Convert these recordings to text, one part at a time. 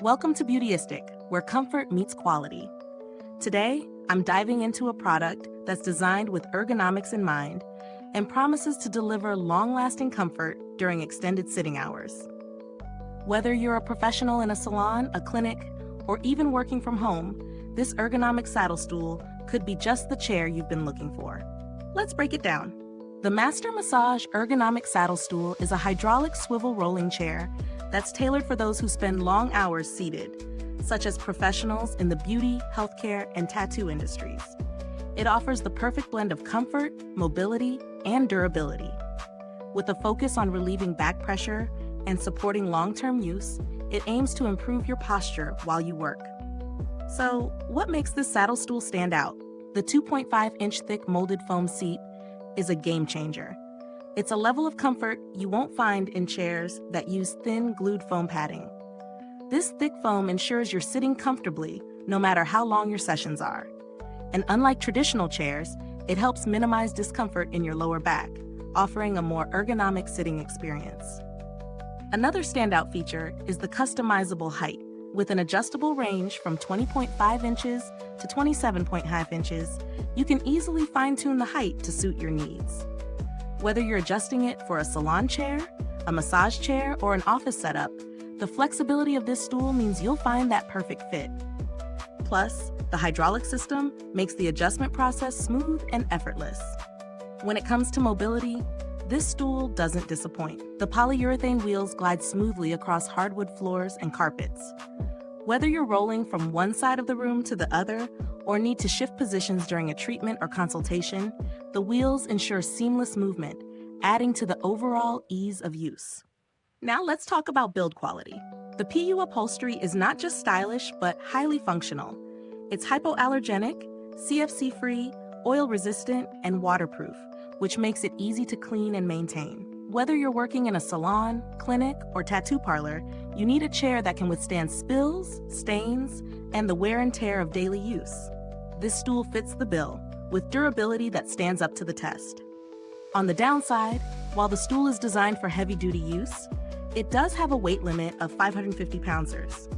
Welcome to Beautyistic, where comfort meets quality. Today, I'm diving into a product that's designed with ergonomics in mind and promises to deliver long-lasting comfort during extended sitting hours. Whether you're a professional in a salon, a clinic, or even working from home, this ergonomic saddle stool could be just the chair you've been looking for. Let's break it down. The Master Massage Ergonomic Saddle Stool is a hydraulic swivel rolling chair that's tailored for those who spend long hours seated, such as professionals in the beauty, healthcare, and tattoo industries. It offers the perfect blend of comfort, mobility, and durability. With a focus on relieving back pressure and supporting long-term use, it aims to improve your posture while you work. So, what makes this saddle stool stand out? The 2.5-inch thick molded foam seat is a game changer. It's a level of comfort you won't find in chairs that use thin, glued foam padding. This thick foam ensures you're sitting comfortably no matter how long your sessions are. And unlike traditional chairs, it helps minimize discomfort in your lower back, offering a more ergonomic sitting experience. Another standout feature is the customizable height. With an adjustable range from 20.5 inches to 27.5 inches, you can easily fine-tune the height to suit your needs. Whether you're adjusting it for a salon chair, a massage chair, or an office setup, the flexibility of this stool means you'll find that perfect fit. Plus, the hydraulic system makes the adjustment process smooth and effortless. When it comes to mobility, this stool doesn't disappoint. The polyurethane wheels glide smoothly across hardwood floors and carpets. Whether you're rolling from one side of the room to the other or need to shift positions during a treatment or consultation, the wheels ensure seamless movement, adding to the overall ease of use. Now let's talk about build quality. The PU upholstery is not just stylish, but highly functional. It's hypoallergenic, CFC-free, oil-resistant, and waterproof, which makes it easy to clean and maintain. Whether you're working in a salon, clinic, or tattoo parlor, you need a chair that can withstand spills, stains, and the wear and tear of daily use. This stool fits the bill, with durability that stands up to the test. On the downside, while the stool is designed for heavy-duty use, it does have a weight limit of 550 poundsers.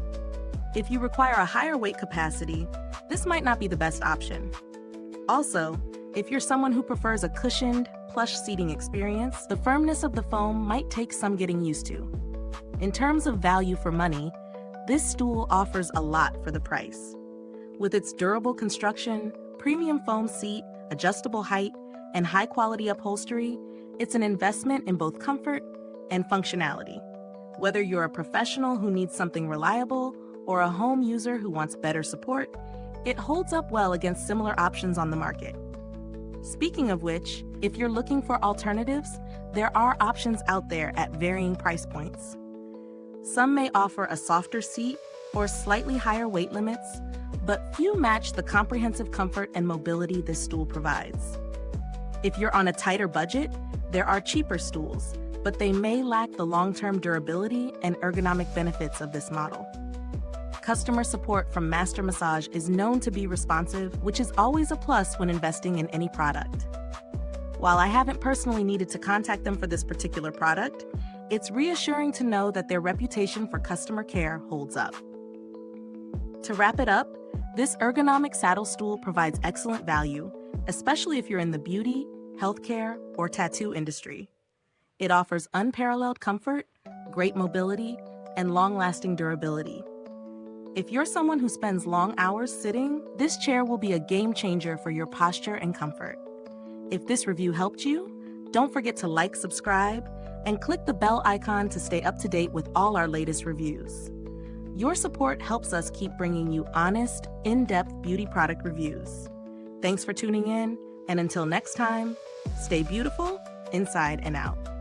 If you require a higher weight capacity, this might not be the best option. Also, if you're someone who prefers a cushioned, plush seating experience, the firmness of the foam might take some getting used to. In terms of value for money, this stool offers a lot for the price. With its durable construction, premium foam seat, adjustable height, and high-quality upholstery, it's an investment in both comfort and functionality. Whether you're a professional who needs something reliable or a home user who wants better support, it holds up well against similar options on the market. Speaking of which, if you're looking for alternatives, there are options out there at varying price points. Some may offer a softer seat or slightly higher weight limits, but few match the comprehensive comfort and mobility this stool provides. If you're on a tighter budget, there are cheaper stools, but they may lack the long-term durability and ergonomic benefits of this model. Customer support from Master Massage is known to be responsive, which is always a plus when investing in any product. While I haven't personally needed to contact them for this particular product, it's reassuring to know that their reputation for customer care holds up. To wrap it up, this ergonomic saddle stool provides excellent value, especially if you're in the beauty, healthcare, or tattoo industry. It offers unparalleled comfort, great mobility, and long-lasting durability. If you're someone who spends long hours sitting, this chair will be a game changer for your posture and comfort. If this review helped you, don't forget to like, subscribe, and click the bell icon to stay up to date with all our latest reviews. Your support helps us keep bringing you honest, in-depth beauty product reviews. Thanks for tuning in, and until next time, stay beautiful inside and out.